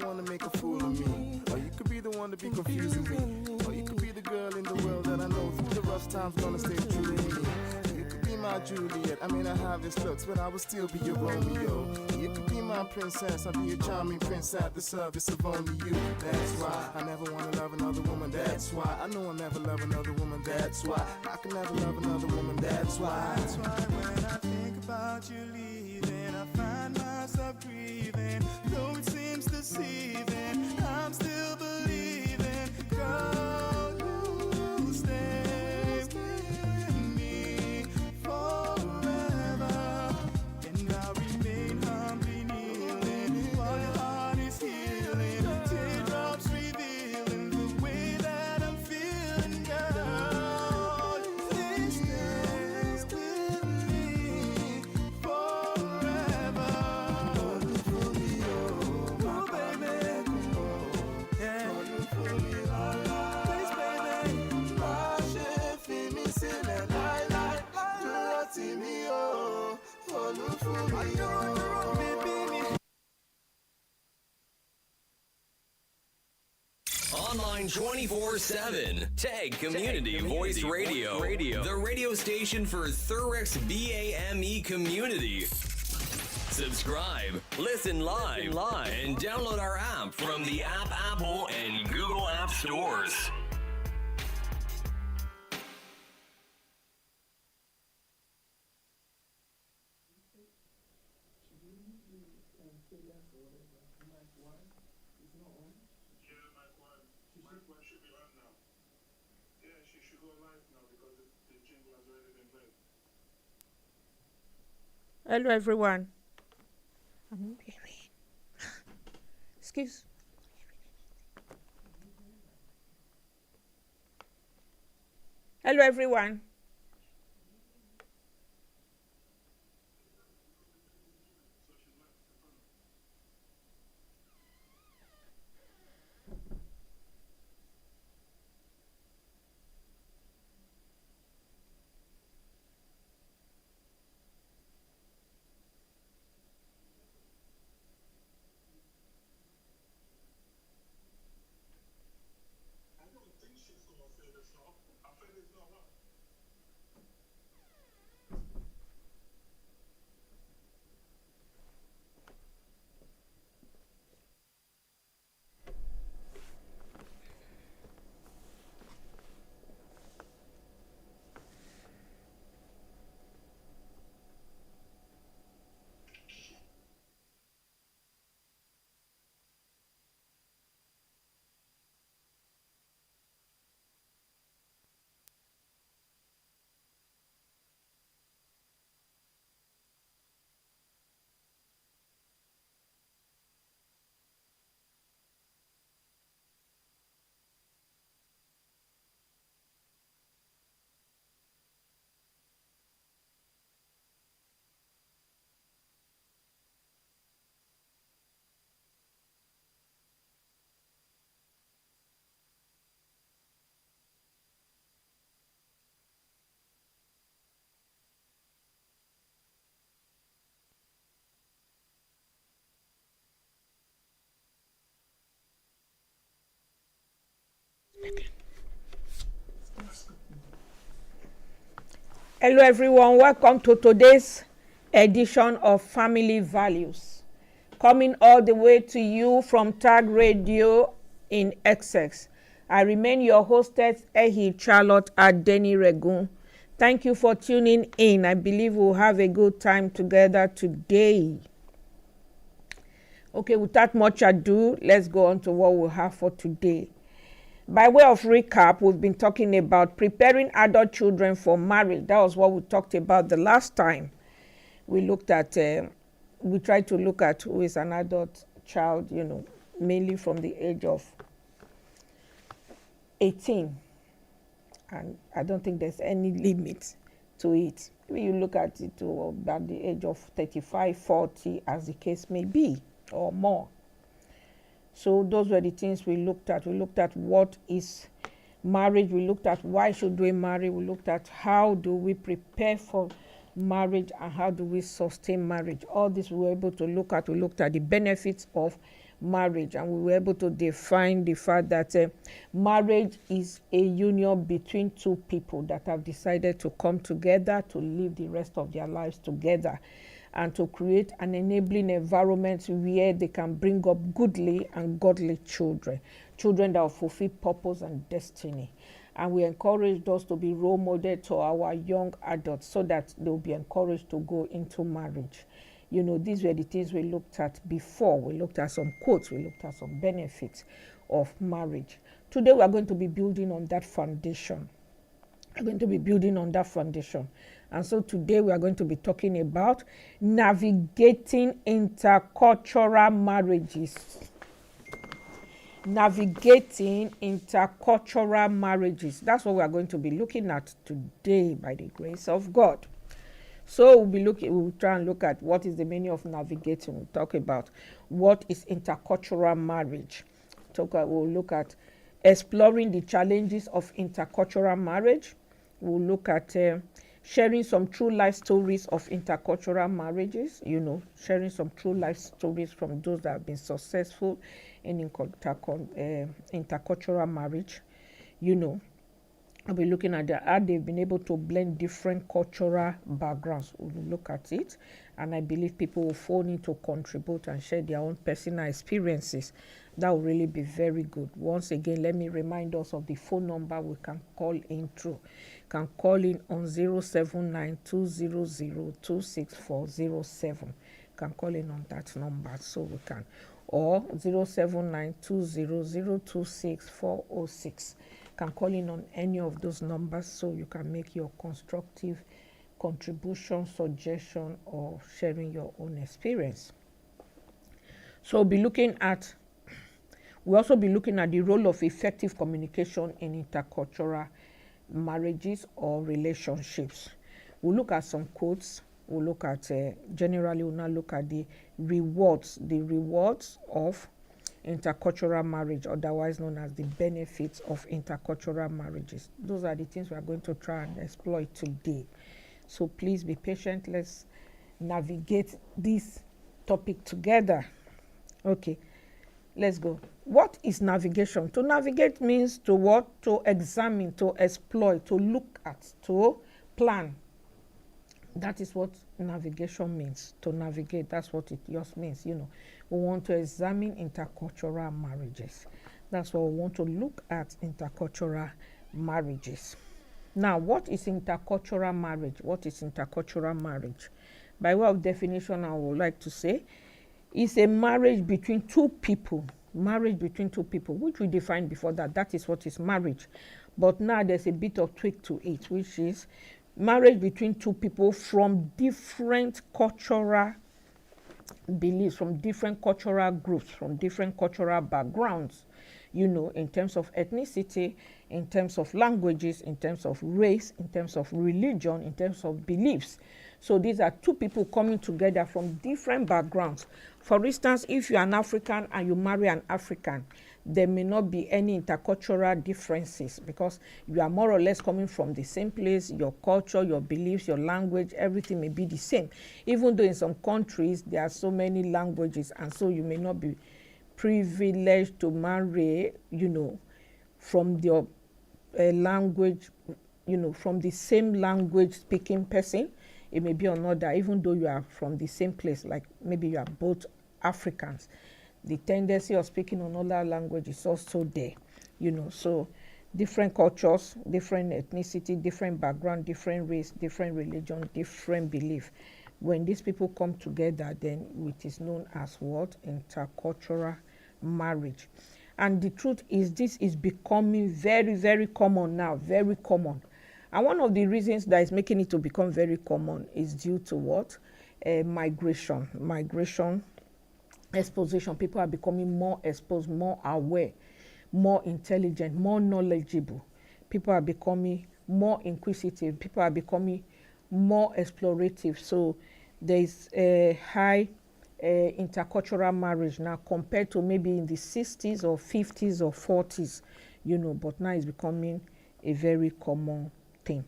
one to make a fool of me. Or you could be the one to be confusing me. Or you could be the girl in the world that I know through the rough times gonna stay true to me. You could be my Juliet, I may not have his looks, but I will still be your Romeo. You could be my princess, I'll be your charming prince at the service of only you. That's why I never wanna love another woman, that's why I know I'll never love another woman, that's why I can never love another woman, that's why. That's why when I think about you leaving, I find myself grieving. Though it seems deceiving, I'm still believing. Girl, you stay with me forever, and I'll remain humbly kneeling while your heart is healing. Teardrops revealing the way that I'm feeling. Girl, please stay with me forever. For me, oh baby, yeah. For me, please, baby, marche, fais me c'est la la. Tu as me, oh, for me, oh, baby. Online 24/7. Tag Community Voice Radio. The radio station for Thurex BAME community. Subscribe, listen live, and download our app from the Apple and Google App Stores. Hello, everyone. Excuse. Hello, everyone. Hello, everyone. Welcome to today's edition of Family Values, coming all the way to you from Tag Radio in Essex. I remain your hostess, Ehi Charlotte Adeni Regun. Thank you for tuning in. I believe we'll have a good time together today. Okay, without much ado, let's go on to what we'll have for today. By way of recap, we've been talking about preparing adult children for marriage. That was what we talked about the last time. We looked at, we tried to look at who is an adult child, mainly from the age of 18. And I don't think there's any limit to it. Maybe you look at it to about the age of 35, 40, as the case may be, or more. So those were the things we looked at. We looked at what is marriage. We looked at why should we marry. We looked at how do we prepare for marriage and how do we sustain marriage. All this we were able to look at. We looked at the benefits of marriage, and we were able to define the fact that marriage is a union between two people that have decided to come together to live the rest of their lives together, and to create an enabling environment where they can bring up goodly and godly children that will fulfill purpose and destiny. And we encourage those to be role model to our young adults so that they'll be encouraged to go into marriage. You know, these were the things we looked at before. We looked at some quotes, we looked at some benefits of marriage. Today we are going to be building on that foundation. We're going to be building on that foundation. And so today we are going to be talking about navigating intercultural marriages. Navigating intercultural marriages. That's what we are going to be looking at today by the grace of God. So we'll try and look at what is the meaning of navigating. We'll talk about what is intercultural marriage. We'll look at exploring the challenges of intercultural marriage. We'll look at sharing some true life stories of intercultural marriages, sharing some true life stories from those that have been successful in intercultural marriage. I'll be looking at how they've been able to blend different cultural backgrounds. We'll look at it, and I believe people will phone in to contribute and share their own personal experiences. That will really be very good. Once again, let me remind us of the phone number we can call in through. You can call in on 079-200-26407. You can call in on that number so we can, or 079-200-26406. Can call in on any of those numbers so you can make your constructive contribution, suggestion, or sharing your own experience. So we'll also be looking at the role of effective communication in intercultural marriages or relationships. We'll look at some quotes. We'll look at generally we'll now look at the rewards of intercultural marriage, otherwise known as the benefits of intercultural marriages. Those are the things we are going to try and explore today. So please be patient. Let's navigate this topic together. Okay, let's go. What is navigation? To navigate means to what? To examine, to exploit, to look at, to plan. That is what navigation means. To navigate, that's what it just means. We want to examine intercultural marriages. That's what we want to look at, intercultural marriages. Now, what is intercultural marriage? What is intercultural marriage? By way of definition, I would like to say it's a marriage between two people. Marriage between two people, which we defined before that. That is what is marriage. But now there's a bit of tweak to it, which is marriage between two people from different cultural beliefs, from different cultural groups, from different cultural backgrounds, in terms of ethnicity, in terms of languages, in terms of race, in terms of religion, in terms of beliefs. So these are two people coming together from different backgrounds. For instance, if you're an African and you marry an African, there may not be any intercultural differences because you are more or less coming from the same place. Your culture, your beliefs, your language, everything may be the same. Even though in some countries there are so many languages, and so you may not be privileged to marry, from your language, from the same language speaking person. It may be another, even though you are from the same place, like maybe you are both Africans. The tendency of speaking another language is also there, so different cultures, different ethnicity, different background, different race, different religion, different belief. When these people come together, then it is known as what? Intercultural marriage. And the truth is, this is becoming very, very common now, very common. And one of the reasons that is making it to become very common is due to what? Migration, exposition. People are becoming more exposed, more aware, more intelligent, more knowledgeable. People are becoming more inquisitive. People are becoming more explorative. So there is a high intercultural marriage now compared to maybe in the 60s or 50s or 40s, but now it's becoming a very common thing.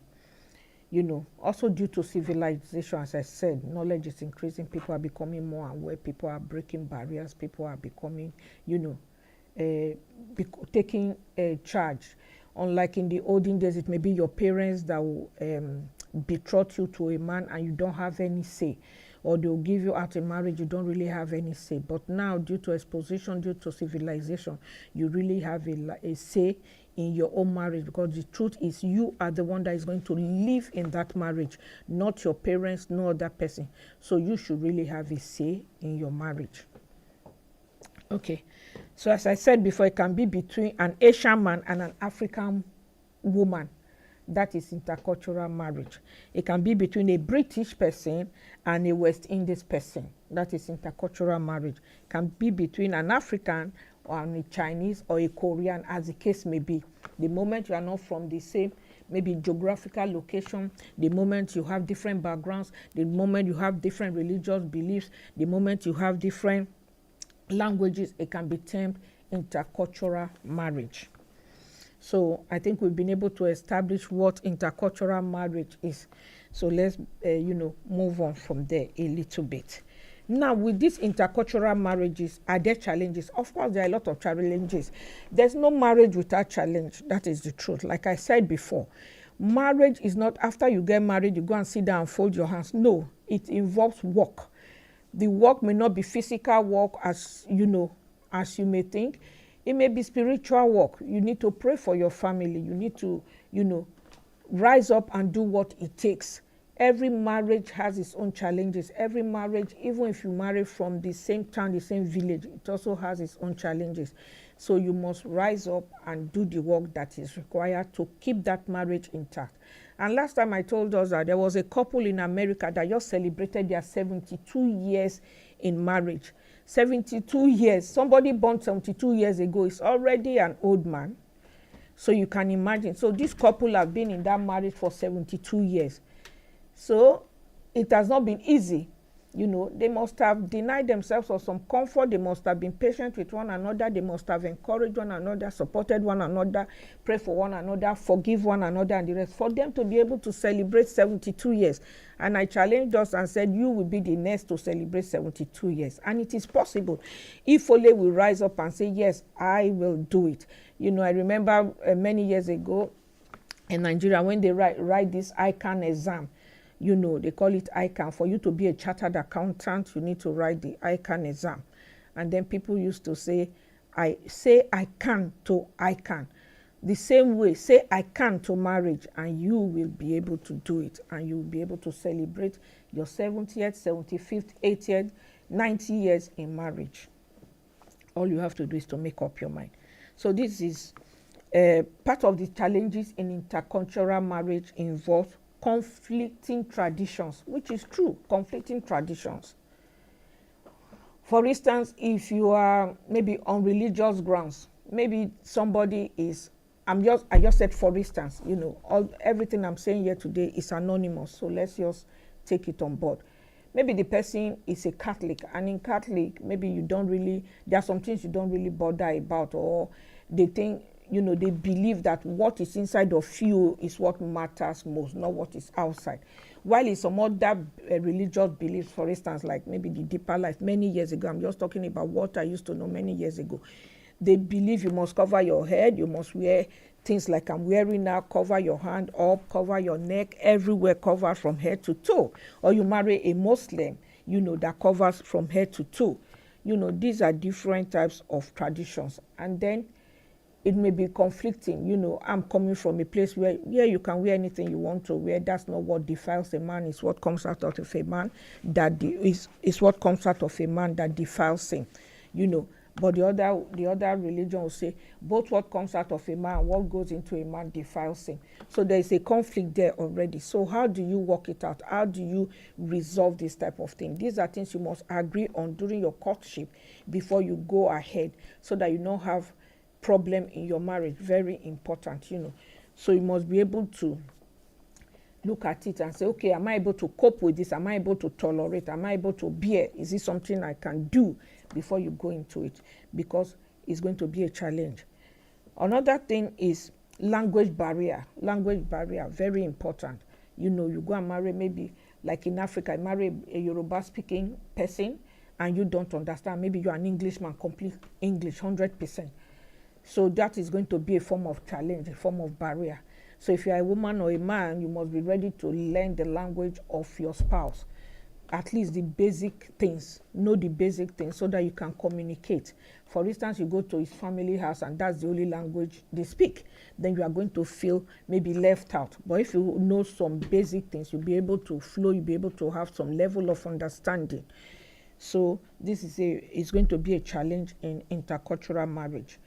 Also due to civilization, as I said, knowledge is increasing, people are becoming more aware, people are breaking barriers, people are becoming, taking charge. Unlike in the olden days, it may be your parents that will betroth you to a man and you don't have any say, or they'll give you out in marriage, you don't really have any say. But now, due to exposition, due to civilization, you really have a say in your own marriage, because the truth is you are the one that is going to live in that marriage, not your parents, no other person. So you should really have a say in your marriage. Okay, so as I said before, it can be between an Asian man and an African woman. That is intercultural marriage. It can be between a British person and a West Indies person. That is intercultural marriage. It can be between an African or a Chinese or a Korean, as the case may be. The moment you are not from the same, maybe geographical location, the moment you have different backgrounds, the moment you have different religious beliefs, the moment you have different languages, it can be termed intercultural marriage. So I think we've been able to establish what intercultural marriage is. So let's, move on from there a little bit. Now, with these intercultural marriages, are there challenges? Of course, there are a lot of challenges. There's no marriage without challenge. That is the truth. Like I said before, marriage is not after you get married, you go and sit down and fold your hands. No, it involves work. The work may not be physical work as you may think. It may be spiritual work. You need to pray for your family. You need to, rise up and do what it takes. Every marriage has its own challenges. Every marriage, even if you marry from the same town, the same village, it also has its own challenges. So you must rise up and do the work that is required to keep that marriage intact. And last time I told us that there was a couple in America that just celebrated their 72 years in marriage. 72 years. Somebody born 72 years ago is already an old man. So you can imagine. So this couple have been in that marriage for 72 years. So it has not been easy. They must have denied themselves of some comfort. They must have been patient with one another. They must have encouraged one another, supported one another, prayed for one another, forgive one another, and the rest, for them to be able to celebrate 72 years. And I challenged us and said, you will be the next to celebrate 72 years. And it is possible. If only we rise up and say, yes, I will do it. I remember many years ago in Nigeria, when they write this ICANN exam, they call it ICANN. For you to be a chartered accountant, you need to write the ICANN exam. And then people used to say, I can to ICANN. The same way, say I can to marriage, and you will be able to do it. And you will be able to celebrate your 70th, 75th, 80th, 90 years in marriage. All you have to do is to make up your mind. So this is part of the challenges in intercultural marriage involves conflicting traditions, which is true, conflicting traditions. For instance, if you are maybe on religious grounds, maybe somebody is, I just said for instance, everything I'm saying here today is anonymous, so let's just take it on board. Maybe the person is a Catholic, and in Catholic, maybe there are some things you don't really bother about, or they think, they believe that what is inside of you is what matters most, not what is outside. While in some other religious beliefs, for instance, like maybe the deeper life, many years ago, I'm just talking about what I used to know many years ago, they believe you must cover your head, you must wear things like I'm wearing now, cover your hand up, cover your neck, everywhere covered from head to toe. Or you marry a Muslim, that covers from head to toe. These are different types of traditions. And then it may be conflicting. I'm coming from a place where you can wear anything you want to wear. That's not what defiles a man. It's what comes out of a man is what comes out of a man that defiles him. But the other religion will say both what comes out of a man and what goes into a man defiles him. So there is a conflict there already. So how do you work it out? How do you resolve this type of thing? These are things you must agree on during your courtship before you go ahead, so that you don't have problem in your marriage. Very important. So you must be able to look at it and say, okay, am I able to cope with this? Am I able to tolerate? Am I able to bear? Is it something I can do before you go into it? Because it's going to be a challenge. Another thing is language barrier. Language barrier, very important. You know, you go and marry maybe, like in Africa, you marry a Yoruba speaking person and you don't understand. Maybe you're an Englishman, complete English, 100%. So that is going to be a form of challenge, a form of barrier. So if you're a woman or a man, you must be ready to learn the language of your spouse. At least the basic things, know the basic things so that you can communicate. For instance, you go to his family house and that's the only language they speak, then you are going to feel maybe left out. But if you know some basic things, you'll be able to flow, you'll be able to have some level of understanding. So this is going to be a challenge in intercultural marriage.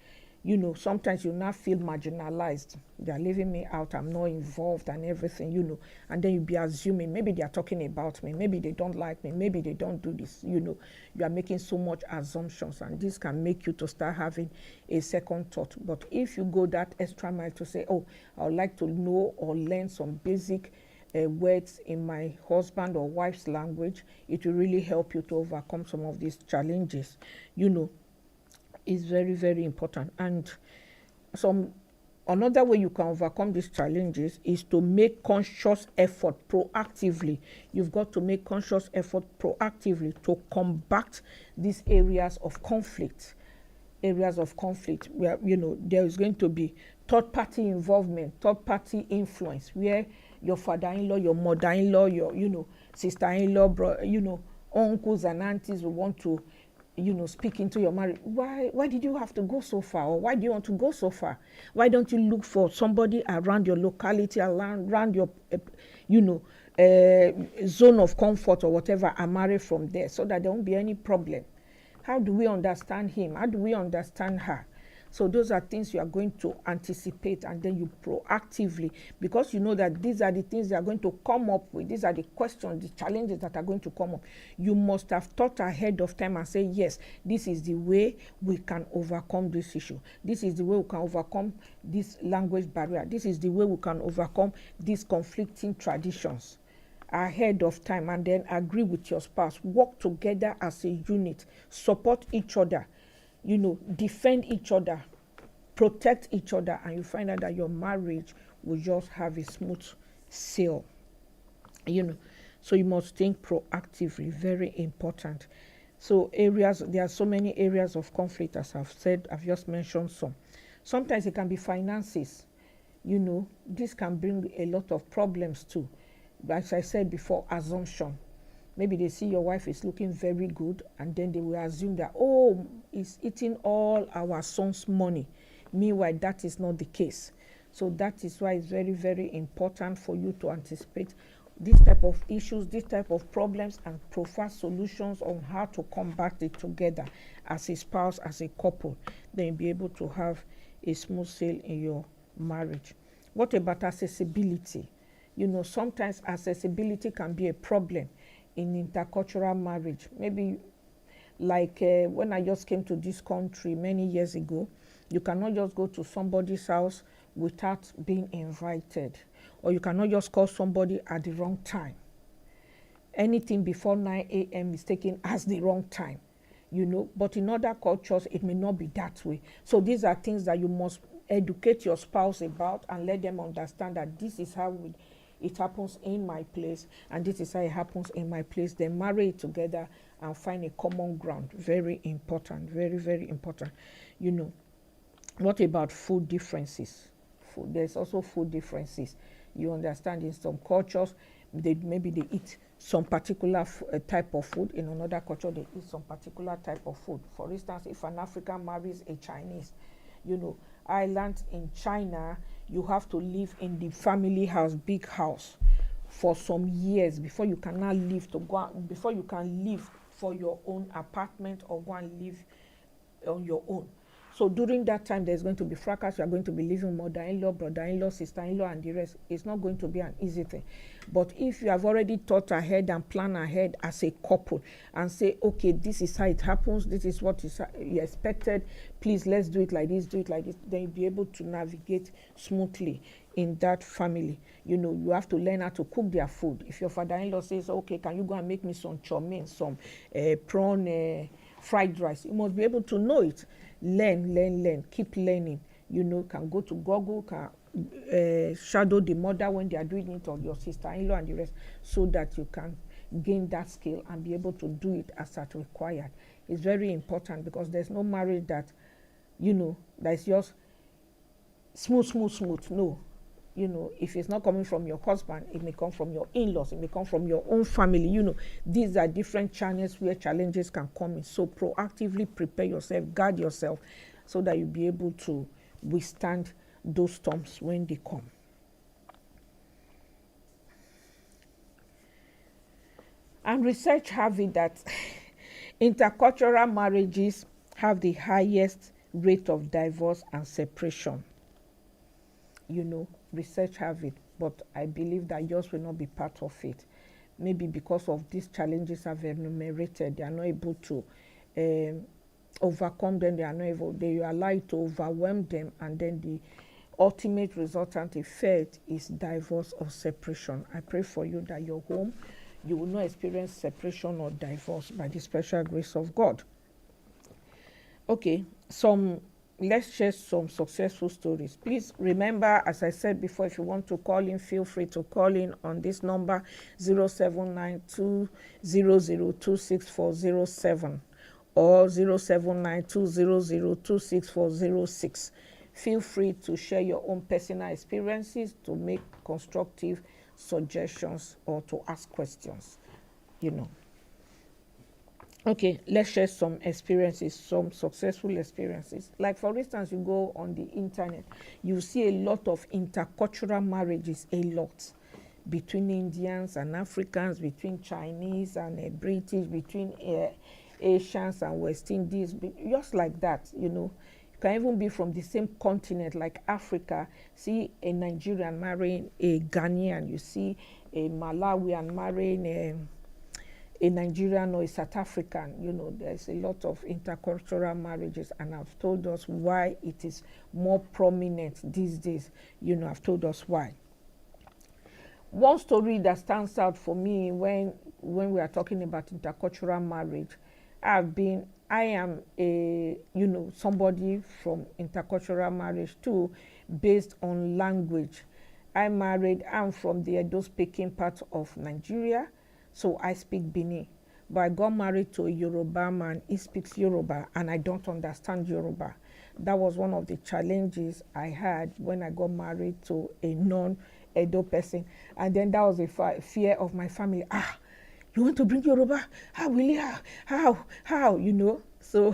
You know, sometimes you now feel marginalized. They're leaving me out, I'm not involved and everything, you know. And then you be assuming, maybe they're talking about me, maybe they don't like me, maybe they don't do this, you know. You are making so much assumptions and this can make you to start having a second thought. But if you go that extra mile to say, oh, I would like to know or learn some basic words in my husband or wife's language, it will really help you to overcome some of these challenges, you know. Is very, very important. And another way you can overcome these challenges is to make conscious effort proactively. You've got to make conscious effort proactively to combat these areas of conflict where, you know, there is going to be third-party involvement, third-party influence, where your father-in-law, your mother-in-law, your, you know, sister-in-law, you know, uncles and aunties will want to, you know, speak into your marriage. Why did you have to go so far? Or why do you want to go so far? Why don't you look for somebody around your locality, around your, you know, zone of comfort or whatever, and marry from there so that there won't be any problem? How do we understand him? How do we understand her? So those are things you are going to anticipate, and then you proactively, because you know that these are the things they are going to come up with. These are the questions, the challenges that are going to come up. You must have thought ahead of time and say, yes, this is the way we can overcome this issue. This is the way we can overcome this language barrier. This is the way we can overcome these conflicting traditions ahead of time, and then agree with your spouse. Work together as a unit. Support each other. You know, defend each other, protect each other, and you find out that your marriage will just have a smooth sail. You know, so you must think proactively, very important. So there are so many areas of conflict, as I've said, I've just mentioned some. Sometimes it can be finances. You know, this can bring a lot of problems too. As I said before, assumption. Maybe they see your wife is looking very good, and then they will assume that, oh, he's eating all our son's money. Meanwhile, that is not the case. So that is why it's very, very important for you to anticipate this type of issues, this type of problems, and provide solutions on how to combat it together as a spouse, as a couple. Then you'll be able to have a smooth sail in your marriage. What about accessibility? You know, sometimes accessibility can be a problem in intercultural marriage. Maybe like when I just came to this country many years ago, you cannot just go to somebody's house without being invited, or you cannot just call somebody at the wrong time. Anything before 9 a.m. is taken as the wrong time, you know. But in other cultures, it may not be that way. So these are things that you must educate your spouse about and let them understand that this is how it happens in my place, and this is how it happens in my place. Then marry it together and find a common ground. Very important, very, very important. You know, what about food differences? There's also food differences. You understand, in some cultures, maybe they eat some particular type of food. In another culture, they eat some particular type of food. For instance, if an African marries a Chinese, you know, Ireland in China, you have to live in the family house, big house, for some years before you can now leave before you can live for your own apartment or go and live on your own. So during that time, there's going to be fracas. You are going to be living mother-in-law, brother-in-law, sister-in-law, and the rest. It's not going to be an easy thing. But if you have already thought ahead and planned ahead as a couple and say, okay, this is how it happens, this is what is expected, please, let's do it like this, then you'll be able to navigate smoothly in that family. You know, you have to learn how to cook their food. If your father-in-law says, okay, can you go and make me some chow mein, some prawn fried rice, you must be able to know it. Learn, keep learning. You know, can go to Google, can shadow the mother when they are doing it, or your sister-in-law and the rest, so that you can gain that skill and be able to do it as at required. It's very important, because there's no marriage that, that's just smooth. No. If it's not coming from your husband, it may come from your in-laws, it may come from your own family. These are different channels where challenges can come in. So proactively prepare yourself, guard yourself, so that you'll be able to withstand those storms when they come. And research have it that intercultural marriages have the highest rate of divorce and separation. Research have it, but I believe that yours will not be part of it. Maybe because of these challenges I've enumerated, they are not able to overcome them. They allow it to overwhelm them, and then the ultimate resultant effect is divorce or separation. I pray for you that your home, you will not experience separation or divorce by the special grace of God. Okay, let's share some successful stories. Please remember, as I said before, if you want to call in, feel free to call in on this number 0792002640 or 0792002640. Feel free to share your own personal experiences, to make constructive suggestions, or to ask questions. Okay, let's share some experiences, some successful experiences. Like, for instance, you go on the internet, you see a lot of intercultural marriages, a lot, between Indians and Africans, between Chinese and British, between Asians and West Indies, just like that. You can even be from the same continent, like Africa. See a Nigerian marrying a Ghanaian, you see a Malawian marrying a Nigerian or a South African. There's a lot of intercultural marriages, and I've told us why it is more prominent these days. I've told us why. One story that stands out for me when we are talking about intercultural marriage, I am somebody from intercultural marriage too, based on language. I'm from the Edo-speaking part of Nigeria, so I speak Bini. But I got married to a Yoruba man. He speaks Yoruba, and I don't understand Yoruba. That was one of the challenges I had when I got married to a non-Edo person. And then that was a fear of my family. You want to bring Yoruba? How will you? How? So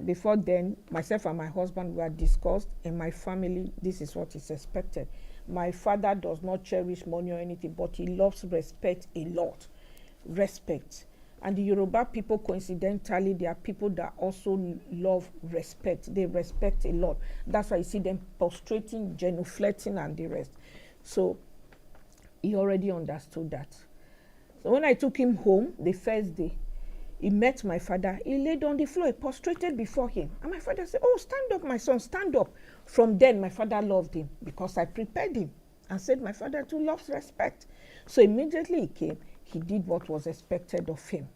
before then, myself and my husband were discussed in my family. This is what is expected. My father does not cherish money or anything, but he loves respect a lot. Respect. And the Yoruba people, coincidentally, they are people that also love respect. They respect a lot. That's why you see them prostrating, genuflecting, and the rest. So he already understood that. So when I took him home the first day, he met my father. He laid on the floor, he prostrated before him. And my father said, "Oh, stand up, my son, stand up." From then, my father loved him because I prepared him and said, my father too loves respect. So immediately he came, he did what was expected of him.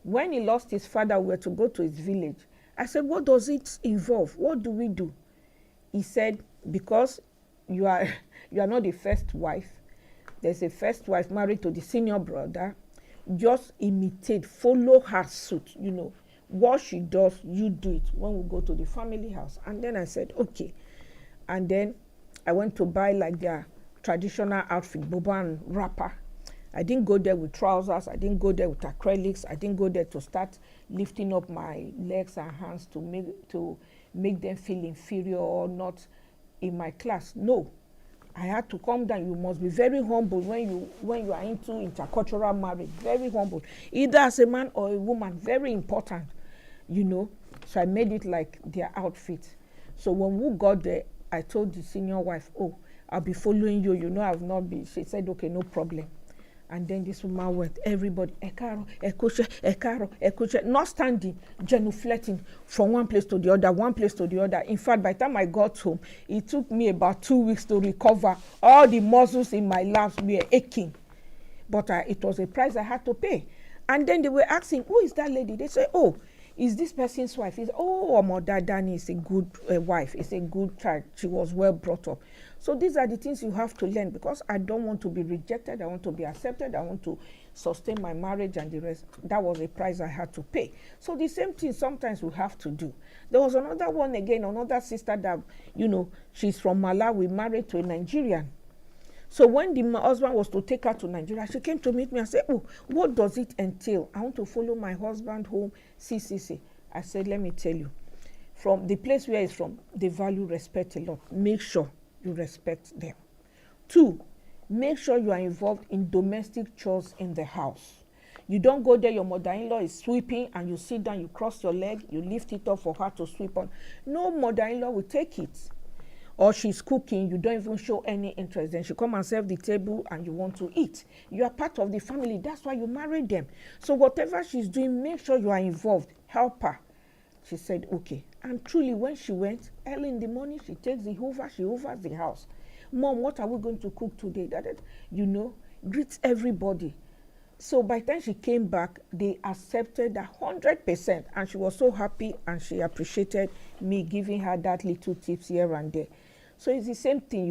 When he lost his father, we were to go to his village. I said, "What does it involve? What do we do?" He said, "Because you are not the first wife. There's a first wife married to the senior brother. Just imitate, follow her suit. What she does, you do it when we go to the family house." And then I said, okay. And then I went to buy like their traditional outfit, boba and wrapper. I didn't go there with trousers. I didn't go there with acrylics. I didn't go there to start lifting up my legs and hands to make them feel inferior or not in my class. No. I had to come down. You must be very humble when you are into intercultural marriage. Very humble, either as a man or a woman. Very important, So I made it like their outfit. So when we got there, I told the senior wife, "Oh, I'll be following you. I've not been." She said, "Okay, no problem." And then this woman went, everybody, ekaro, ekoche, not standing, genuflecting from one place to the other. In fact, by the time I got home, it took me about 2 weeks to recover. All the muscles in my legs were aching. But it was a price I had to pay. And then they were asking, "Who is that lady?" They said, "Oh, is this person's wife? Is, oh, Mother Danny is a good wife, is a good child, she was well brought up. So these are the things you have to learn, because I don't want to be rejected, I want to be accepted, I want to sustain my marriage and the rest. That was a price I had to pay. So the same thing sometimes we have to do. There was another one again, another sister that, she's from Malawi, married to a Nigerian. So when the husband was to take her to Nigeria, she came to meet me and said, oh, what does it entail? I want to follow my husband home, see. I said, let me tell you, from the place where he's from, they value respect a lot. Make sure you respect them. 2, make sure you are involved in domestic chores in the house. You don't go there, your mother-in-law is sweeping, and you sit down, you cross your leg, you lift it up for her to sweep on. No mother-in-law will take it. Or she's cooking, you don't even show any interest. Then she come and serve the table and you want to eat. You are part of the family. That's why you married them. So whatever she's doing, make sure you are involved. Help her. She said, okay. And truly, when she went, early in the morning, she takes the hoover, she hoovers the house. Mom, what are we going to cook today? Greets everybody. So by the time she came back, they accepted 100%. And she was so happy, and she appreciated me giving her that little tips here and there. So it's the same thing,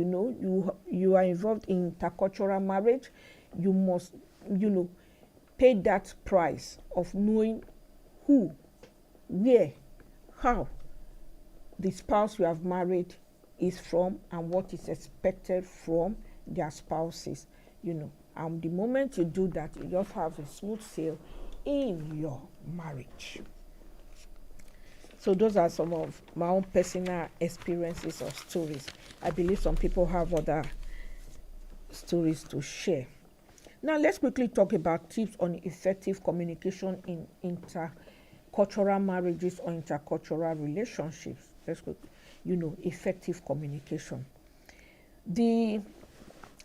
you are involved in intercultural marriage. You must, pay that price of knowing who, where, how the spouse you have married is from and what is expected from their spouses, And the moment you do that, you just have a smooth sail in your marriage. So those are some of my own personal experiences or stories. I believe some people have other stories to share. Now let's quickly talk about tips on effective communication in intercultural marriages or intercultural relationships. Let's go, effective communication. The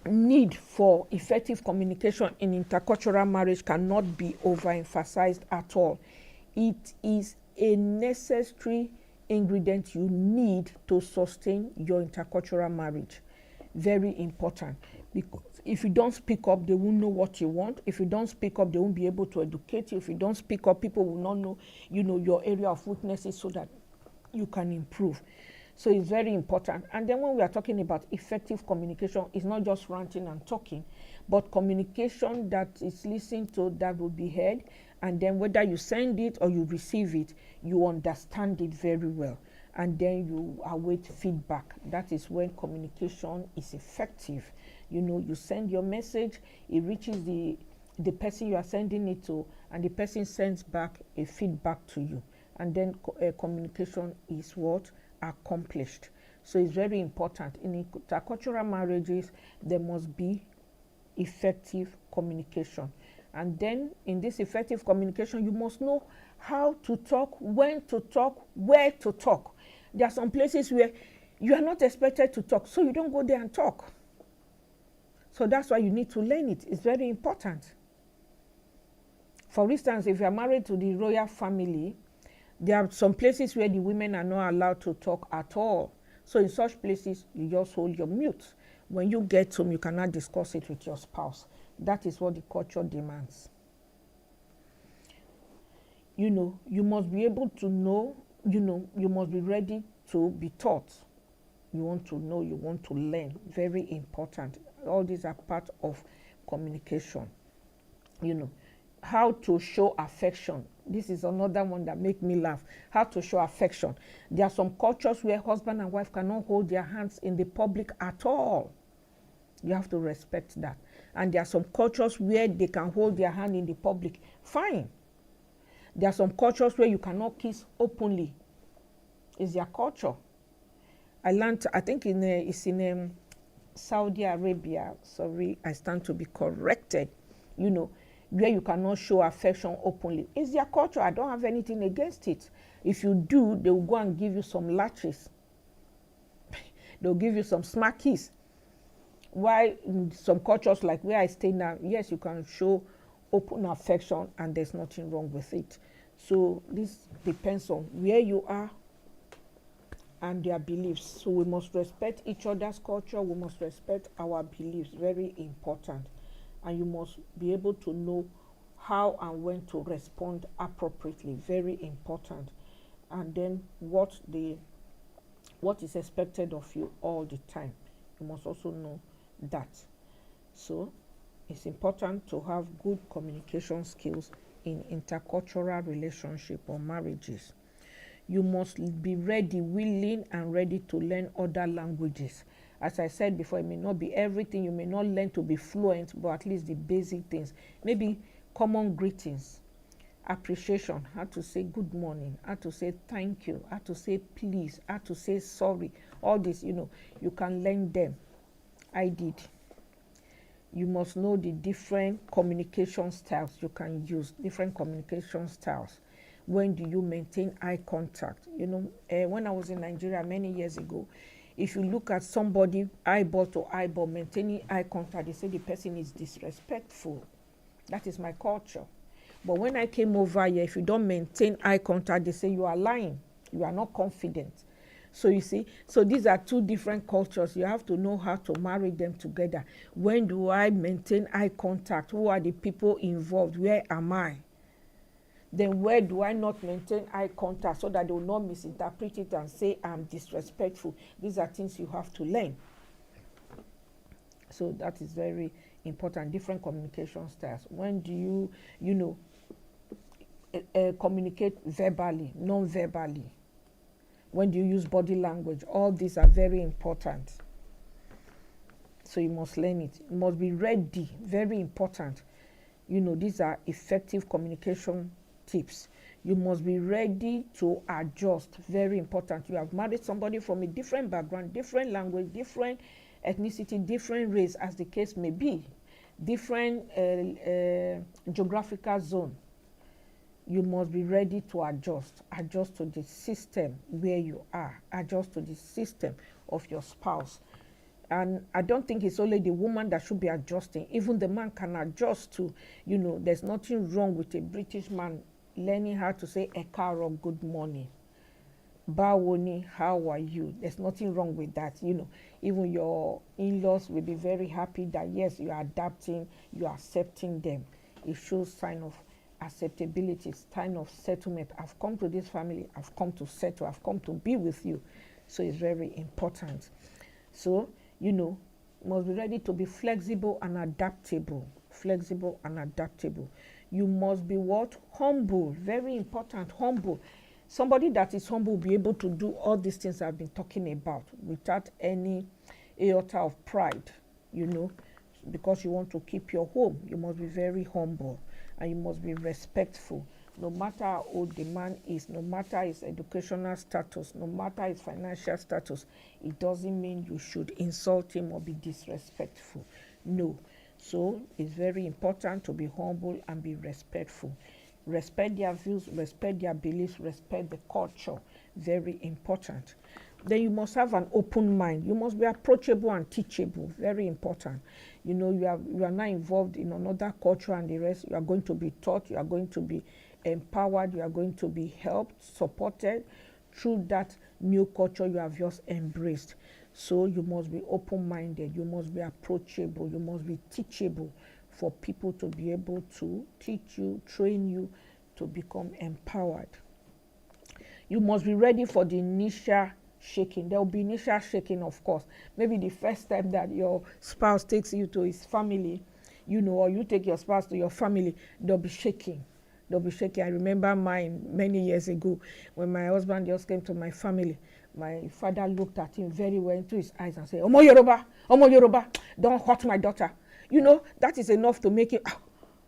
need for effective communication in intercultural marriage cannot be overemphasized at all. It is a necessary ingredient you need to sustain your intercultural marriage. Very important, because if you don't speak up, they won't know what you want. If you don't speak up, they won't be able to educate you. If you don't speak up, people will not know, your area of weaknesses, so that you can improve. So it's very important. And then when we are talking about effective communication, it's not just ranting and talking, but communication that is listened to, that will be heard, and then whether you send it or you receive it, you understand it very well, and then you await feedback. That is when communication is effective. You send your message, it reaches the person you are sending it to, and the person sends back a feedback to you, and then communication is what? Accomplished. So it's very important. In intercultural marriages, there must be effective communication. And then in this effective communication, you must know how to talk, when to talk, where to talk. There are some places where you are not expected to talk, so you don't go there and talk. So that's why you need to learn it. It's very important. For instance, if you are married to the royal family, there are some places where the women are not allowed to talk at all. So in such places, you just hold your mute. When you get home, you cannot discuss it with your spouse. That is what the culture demands. You must be able to know, you must be ready to be taught. You want to know, you want to learn. Very important. All these are part of communication. How to show affection. This is another one that makes me laugh. How to show affection. There are some cultures where husband and wife cannot hold their hands in the public at all. You have to respect that. And there are some cultures where they can hold their hand in the public. Fine. There are some cultures where you cannot kiss openly. It's their culture. I learned, I think it's in Saudi Arabia. Sorry, I stand to be corrected. Where you cannot show affection openly. It's their culture. I don't have anything against it. If you do, they will go and give you some lashes. They'll give you some smackies. While in some cultures like where I stay now, yes, you can show open affection and there's nothing wrong with it. So this depends on where you are and their beliefs. So we must respect each other's culture. We must respect our beliefs. Very important. And you must be able to know how and when to respond appropriately, very important. And then what is expected of you all the time. You must also know that. So it's important to have good communication skills in intercultural relationship or marriages. You must be ready, willing and ready to learn other languages. As I said before, it may not be everything, you may not learn to be fluent, but at least the basic things. Maybe common greetings, appreciation, how to say good morning, how to say thank you, how to say please, how to say sorry. All this, you can learn them. I did. You must know the different communication styles you can use, different communication styles. When do you maintain eye contact? When I was in Nigeria many years ago, if you look at somebody eyeball to eyeball, maintaining eye contact, they say the person is disrespectful. That is my culture. But when I came over here, if you don't maintain eye contact, they say you are lying. You are not confident. So you see, so these are two different cultures. You have to know how to marry them together. When do I maintain eye contact? Who are the people involved? Where am I? Then where do I not maintain eye contact so that they will not misinterpret it and say I'm disrespectful? These are things you have to learn. So that is very important. Different communication styles. When do you, communicate verbally, non-verbally? When do you use body language? All these are very important. So you must learn it. You must be ready, very important. These are effective communication tips. You must be ready to adjust, very important. You have married somebody from a different background, different language, different ethnicity, different race, as the case may be, different geographical zone. You must be ready to adjust to the system where you are, adjust to the system of your spouse. And I don't think it's only the woman that should be adjusting. Even the man can adjust to, there's nothing wrong with a British man learning how to say ekaro, good morning. Bawoni, how are you? There's nothing wrong with that. Even your in-laws will be very happy that yes, you are adapting, you are accepting them. It shows sign of acceptability, sign of settlement. I've come to this family, I've come to settle, I've come to be with you. So it's very important. So, must be ready to be flexible and adaptable. Flexible and adaptable. You must be what? Humble. Very important, humble. Somebody that is humble will be able to do all these things I've been talking about without any iota of pride, because you want to keep your home. You must be very humble and you must be respectful. No matter how old the man is, no matter his educational status, no matter his financial status, it doesn't mean you should insult him or be disrespectful. No. So it's very important to be humble and be respectful. Respect their views, respect their beliefs, respect the culture. Very important. Then you must have an open mind. You must be approachable and teachable. Very important. You are now involved in another culture and the rest. You are going to be taught. You are going to be empowered. You are going to be helped, supported through that new culture you have just embraced. So you must be open-minded. You must be approachable. You must be teachable for people to be able to teach you, train you to become empowered. You must be ready for the initial shaking. There will be initial shaking, of course. Maybe the first time that your spouse takes you to his family, or you take your spouse to your family, they'll be shaking. They'll be shaking. I remember mine many years ago when my husband just came to my family. My father looked at him very well into his eyes and said, Omo Yoruba, don't hurt my daughter. That is enough to make him,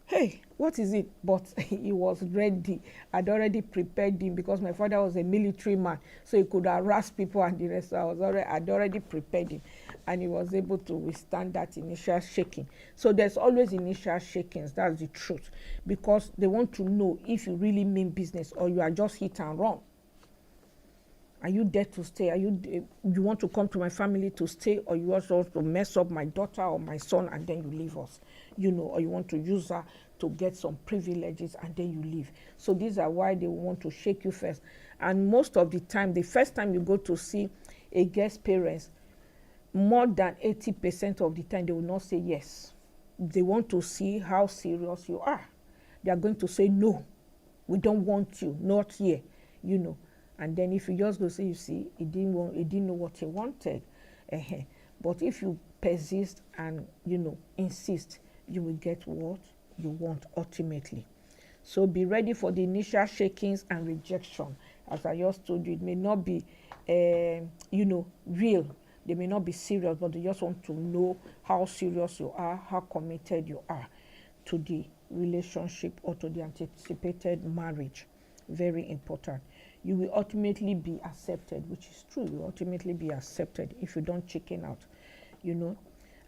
hey, what is it? But he was ready. I'd already prepared him because my father was a military man, so he could harass people and the rest. I'd already prepared him, and he was able to withstand that initial shaking. So there's always initial shakings. That's the truth, because they want to know if you really mean business or you are just hit and run. Are you there to stay? You want to come to my family to stay, or you also want to mess up my daughter or my son and then you leave us? Or you want to use her to get some privileges and then you leave. So these are why they want to shake you first. And most of the time, the first time you go to see a guest parents, more than 80% of the time they will not say yes. They want to see how serious you are. they are going to say, no, we don't want you, not here, you know. And then if you just go say, you see, he didn't know what he wanted. But if you persist and, you know, insist, you will get what you want ultimately. So be ready for the initial shakings and rejection. As I just told you, it may not be, you know, real. They may not be serious, but they just want to know how serious you are, how committed you are to the relationship or to the anticipated marriage. Very important. You will ultimately be accepted, which is true. You will ultimately be accepted if you don't chicken out, you know.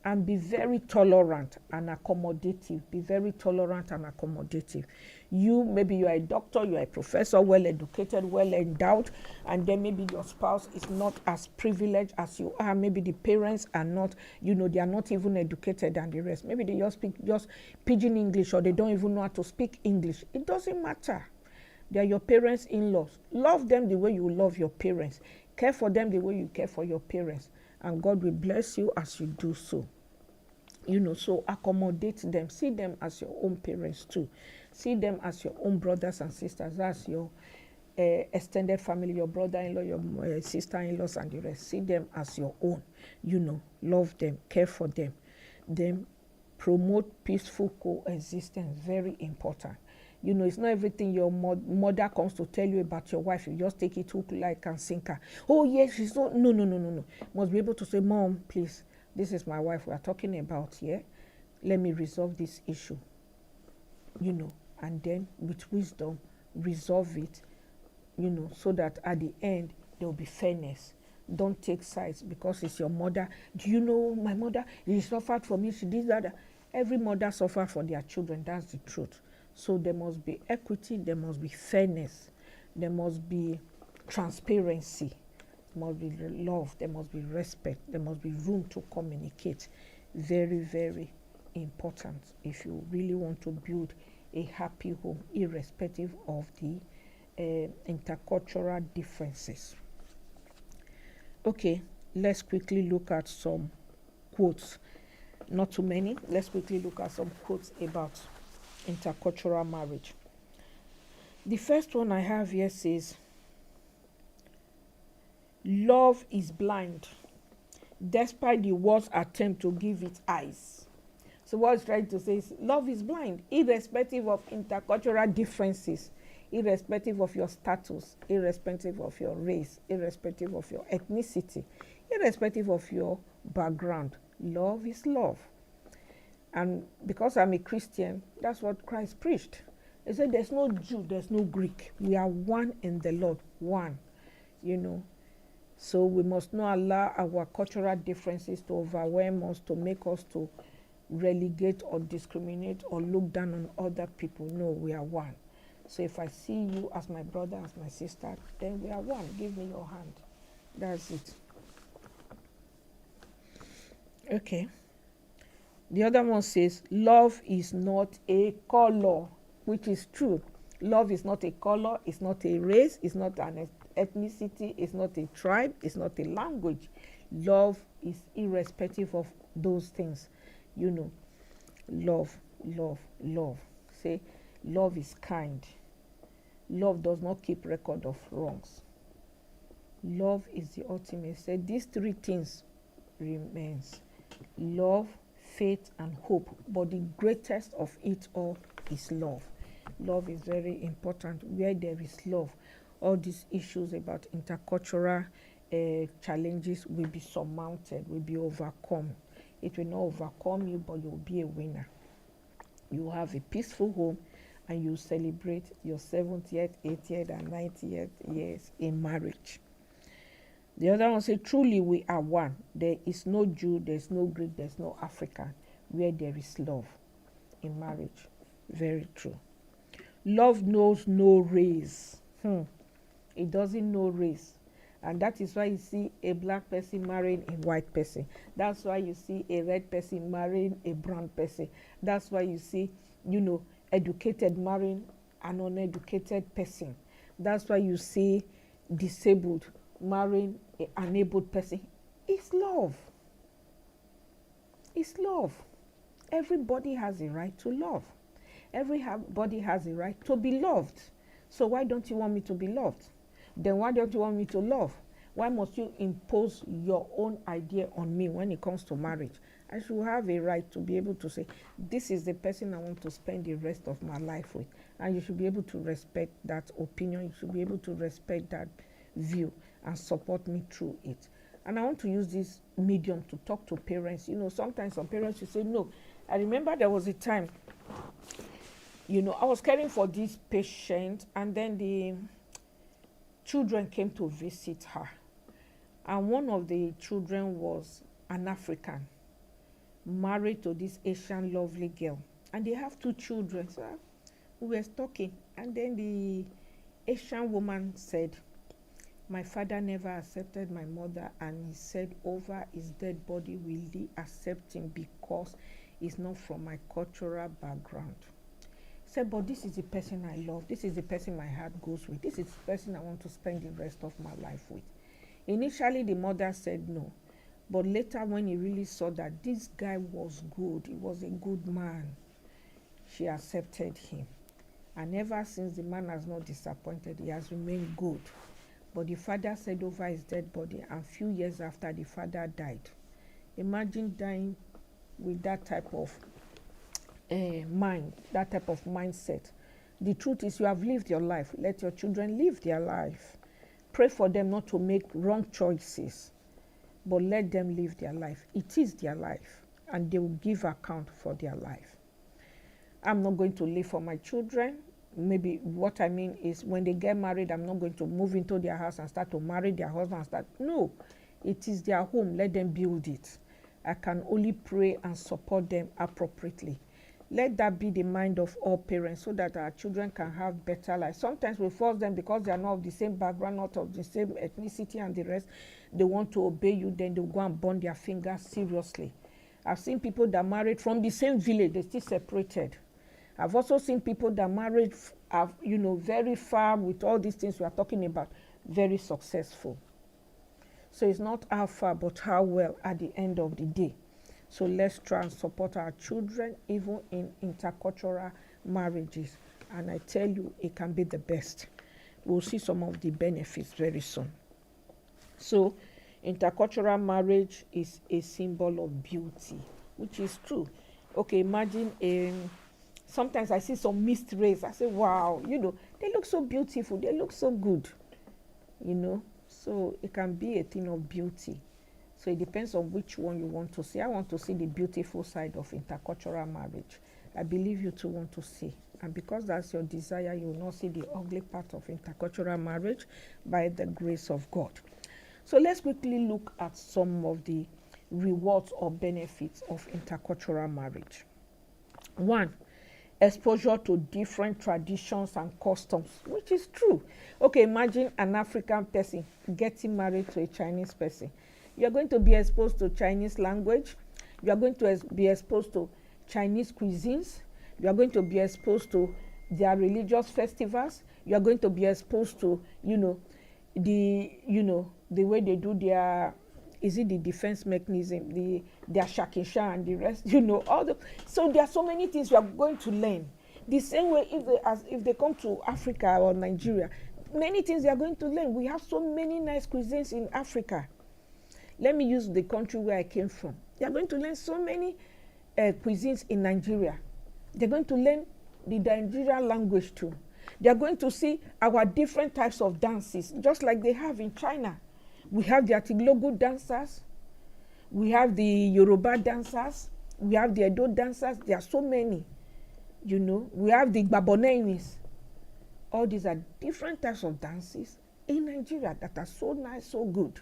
And be very tolerant and accommodative. Be very tolerant and accommodative. Maybe you are a doctor, you are a professor, well educated, well endowed, and then maybe your spouse is not as privileged as you are. Maybe the parents are not, you know, they are not even educated and the rest. Maybe they just speak just pidgin English, or they don't even know how to speak English. It doesn't matter. They are your parents' in-laws. Love them the way you love your parents. Care for them the way you care for your parents. And God will bless you as you do so. You know, so accommodate them. See them as your own parents too. See them as your own brothers and sisters. That's your extended family, your brother-in-law, your sister-in-laws and the rest. See them as your own. You know, love them, care for them. Then promote peaceful coexistence. Very important. You know, it's not everything your mother comes to tell you about your wife. You just take it hook, like, and sinker. Oh, yes, she's not. No. Must be able to say, Mom, please, this is my wife we are talking about here. Let me resolve this issue. You know, and then with wisdom, resolve it, you know, so that at the end, there will be fairness. Don't take sides because it's your mother. Do you know my mother? She suffered for me. She did that. Every mother suffers for their children. That's the truth. So there must be equity, there must be fairness, there must be transparency, there must be love, there must be respect, there must be room to communicate. Very, very important if you really want to build a happy home, irrespective of the intercultural differences. Okay, let's quickly look at some quotes. Not too many. Let's quickly look at some quotes about intercultural marriage. The first one I have here says, love is blind, despite the world's attempt to give it eyes. So what it's trying to say is, love is blind, irrespective of intercultural differences, irrespective of your status, irrespective of your race, irrespective of your ethnicity, irrespective of your background. Love is love. And because I'm a Christian, that's what Christ preached. He said, there's no Jew, there's no Greek. We are one in the Lord, one, you know. So we must not allow our cultural differences to overwhelm us, to make us to relegate or discriminate or look down on other people. No, we are one. So if I see you as my brother, as my sister, then we are one. Give me your hand. That's it. Okay. The other one says, love is not a color, which is true. Love is not a color, it's not a race, it's not an ethnicity, it's not a tribe, it's not a language. Love is irrespective of those things. You know, love, love, love. Say, love is kind. Love does not keep record of wrongs. Love is the ultimate. Say, these three things remains. Love, faith, and hope. But the greatest of it all is love. Love is very important. Where there is love, all these issues about intercultural challenges will be surmounted, will be overcome. It will not overcome you, but you will be a winner. You will have a peaceful home, and you celebrate your 70th, 80th, and 90th years in marriage. The other one says, truly we are one. There is no Jew, there is no Greek, there is no African. Where there is love in marriage. Very true. Love knows no race. It doesn't know race. And that is why you see a black person marrying a white person. That's why you see a red person marrying a brown person. That's why you see, you know, educated marrying an uneducated person. That's why you see disabled marrying an unable person. It's love. It's love. Everybody has a right to love. Everybody has a right to be loved. So why don't you want me to be loved? Then why don't you want me to love? Why must you impose your own idea on me when it comes to marriage? I should have a right to be able to say, this is the person I want to spend the rest of my life with. And you should be able to respect that opinion. You should be able to respect that view and support me through it. And I want to use this medium to talk to parents. Sometimes some parents will say, no. I remember there was a time, I was caring for this patient, and then the children came to visit her. And one of the children was an African, married to this Asian lovely girl. And they have 2 children. So we were talking. And then the Asian woman said, my father never accepted my mother, and he said over his dead body, will he accept him because he's not from my cultural background. He said, but this is the person I love. This is the person my heart goes with. This is the person I want to spend the rest of my life with. Initially, the mother said no. But later, when he really saw that this guy was good, he was a good man, she accepted him. And ever since, the man has not disappointed. He has remained good. But the father said over his dead body, and a few years after, the father died. Imagine dying with that type of mind, that type of mindset. The truth is, you have lived your life. Let your children live their life. Pray for them not to make wrong choices, but let them live their life. It is their life, and they will give account for their life. I'm not going to live for my children. Maybe what I mean is, when they get married, I'm not going to move into their house and start to marry their husband. No, it is their home. Let them build it. I can only pray and support them appropriately. Let that be the mind of all parents, so that our children can have better lives. Sometimes we force them because they are not of the same background, not of the same ethnicity and the rest. They want to obey you, then they'll go and burn their fingers seriously. I've seen people that married from the same village, they still separated. I've also seen people that married, very far with all these things we are talking about, very successful. So it's not how far, but how well at the end of the day. So let's try and support our children, even in intercultural marriages. And I tell you, it can be the best. We'll see some of the benefits very soon. So intercultural marriage is a symbol of beauty, which is true. Okay, imagine sometimes I see some mixed race. I say, wow, they look so beautiful. They look so good, So it can be a thing of beauty. So it depends on which one you want to see. I want to see the beautiful side of intercultural marriage. I believe you too want to see. And because that's your desire, you will not see the ugly part of intercultural marriage by the grace of God. So let's quickly look at some of the rewards or benefits of intercultural marriage. 1, exposure to different traditions and customs, which is true. Okay, imagine an African person getting married to a Chinese person. You're going to be exposed to Chinese language. You are going to be exposed to Chinese cuisines. You are going to be exposed to their religious festivals. You are going to be exposed to, the way they do their, is it the defense mechanism, their shakisha and the rest, so there are so many things you are going to learn. The same way if they come to Africa or Nigeria, many things they are going to learn. We have so many nice cuisines in Africa. Let me use the country where I came from. They are going to learn so many cuisines in Nigeria. They're going to learn the Nigerian language too. They are going to see our different types of dances, just like they have in China. We have the Atiglogu dancers. We have the Yoruba dancers. We have the Edo dancers. There are so many, We have the Gbabonenis. All these are different types of dances in Nigeria that are so nice, so good.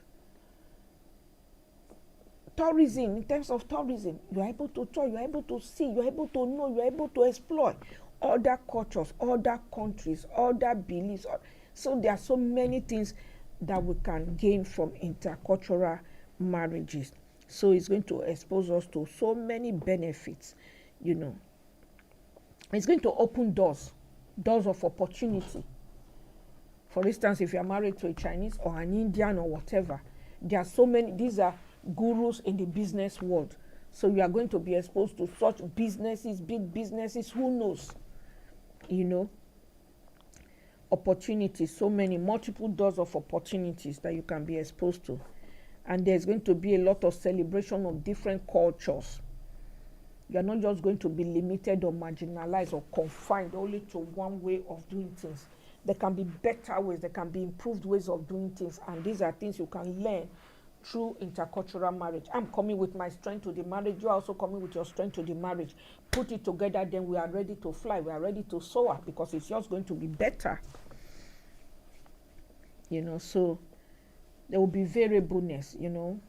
Tourism, in terms of tourism, you are able to tour, you are able to see, you are able to know, you are able to explore other cultures, other countries, other beliefs. So there are so many things that we can gain from intercultural marriages. So it's going to expose us to so many benefits, It's going to open doors of opportunity. For instance, if you are married to a Chinese or an Indian or whatever, there are so many, these are gurus in the business world. So you are going to be exposed to such businesses, big businesses, who knows? opportunities, so many multiple doors of opportunities that you can be exposed to. And there's going to be a lot of celebration of different cultures. You're not just going to be limited or marginalized or confined only to one way of doing things. There can be better ways, there can be improved ways of doing things, and these are things you can learn through intercultural marriage. I'm coming with my strength to the marriage, you're also coming with your strength to the marriage. Put it together, then we are ready to fly, we are ready to soar, because it's just going to be better. So there will be variableness, in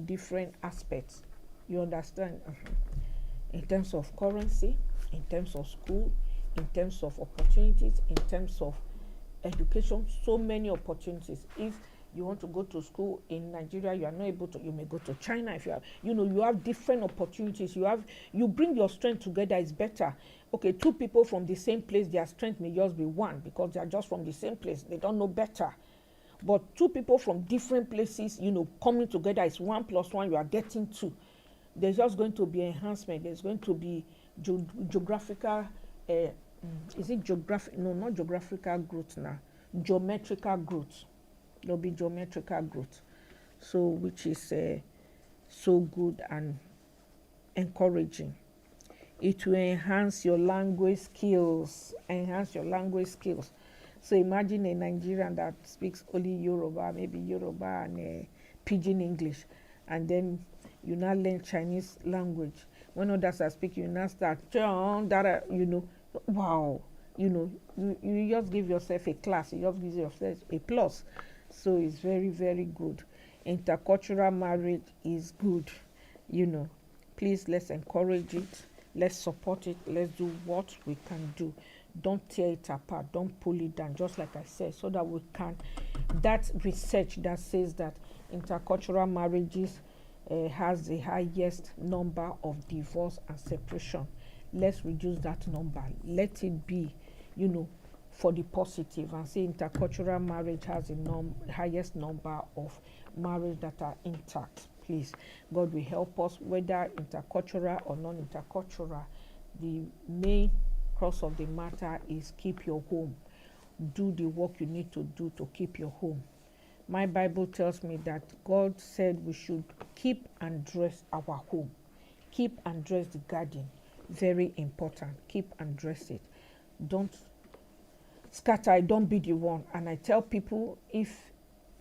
different aspects. You understand? In terms of currency, in terms of school, in terms of opportunities, in terms of education, so many opportunities. If you want to go to school in Nigeria, you are not able to, you may go to China. If you have, you have different opportunities. You bring your strength together, it's better. Okay, two people from the same place, their strength may just be one because they are just from the same place. They don't know better. But two people from different places, coming together is 1 + 1, you are getting 2. There's just going to be enhancement. There's going to be geographical, is it geographic? No, not geographical growth now. Geometrical growth. There'll be geometrical growth. So, which is so good and encouraging. It will enhance your language skills. So imagine a Nigerian that speaks only Yoruba, maybe Yoruba and Pidgin English, and then you now learn Chinese language. When others are speaking, you now start, wow, you just give yourself a class, you just give yourself a plus. So it's very, very good. Intercultural marriage is good, Please, let's encourage it. Let's support it. Let's do what we can do. Don't tear it apart. Don't pull it down, just like I said, so that we can. That research that says that intercultural marriages has the highest number of divorce and separation. Let's reduce that number. Let it be, for the positive, and say intercultural marriage has the highest number of marriages that are intact. Please, God will help us, whether intercultural or non-intercultural. The main cross of the matter is keep your home. Do the work you need to do to keep your home. My Bible tells me that God said we should keep and dress our home. Keep and dress the garden. Very important. Keep and dress it. Don't scatter. Don't be the one. And I tell people, if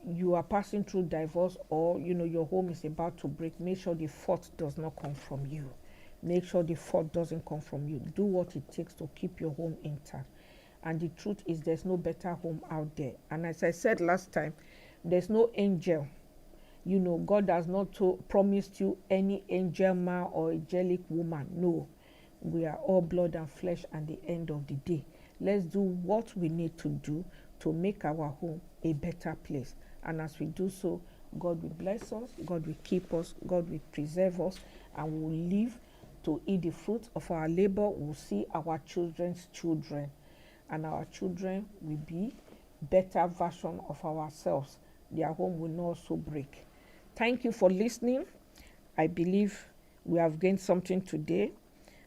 you are passing through divorce or your home is about to break, make sure the fault does not come from you. Make sure the fault doesn't come from you. Do what it takes to keep your home intact. And the truth is, there's no better home out there. And as I said last time, there's no angel. God has not promised you any angel man or angelic woman. No, we are all blood and flesh at the end of the day. Let's do what we need to do to make our home a better place. And as we do so, God will bless us, God will keep us, God will preserve us, and we will live to eat the fruit of our labor. We'll see our children's children, and our children will be better version of ourselves. Their home will not also break. Thank you for listening. I believe we have gained something today,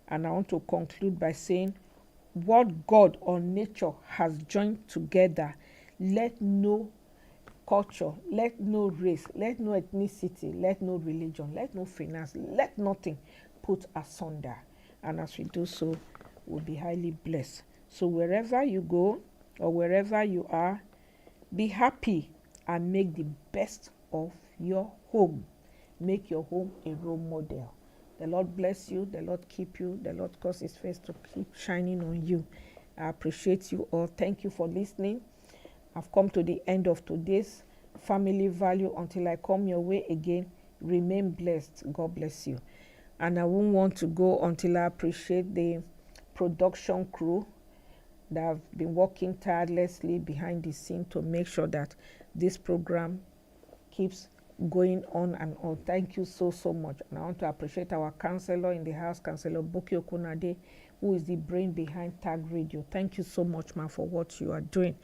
and I want to conclude by saying, what God or nature has joined together, let no culture, let no race, let no ethnicity, let no religion, let no finance, let nothing put asunder. And as we do so, we'll be highly blessed. So wherever you go or wherever you are, be happy and make the best of your home. Make your home a role model. The Lord bless you. The Lord keep you. The Lord cause his face to keep shining on you. I appreciate you all. Thank you for listening. I've come to the end of today's family value. Until I come your way again, remain blessed. God bless you. And I won't want to go until I appreciate the production crew that have been working tirelessly behind the scene to make sure that this program keeps going on and on. Thank you so much. And I want to appreciate our counselor in the house, Counselor Boki Okunade, who is the brain behind Tag Radio. Thank you so much, ma, for what you are doing.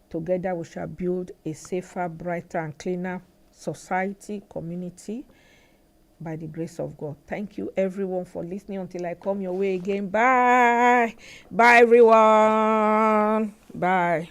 Together we shall build a safer, brighter and cleaner society, community, by the grace of God. Thank you, everyone, for listening. Until I come your way again. Bye. Bye, everyone. Bye.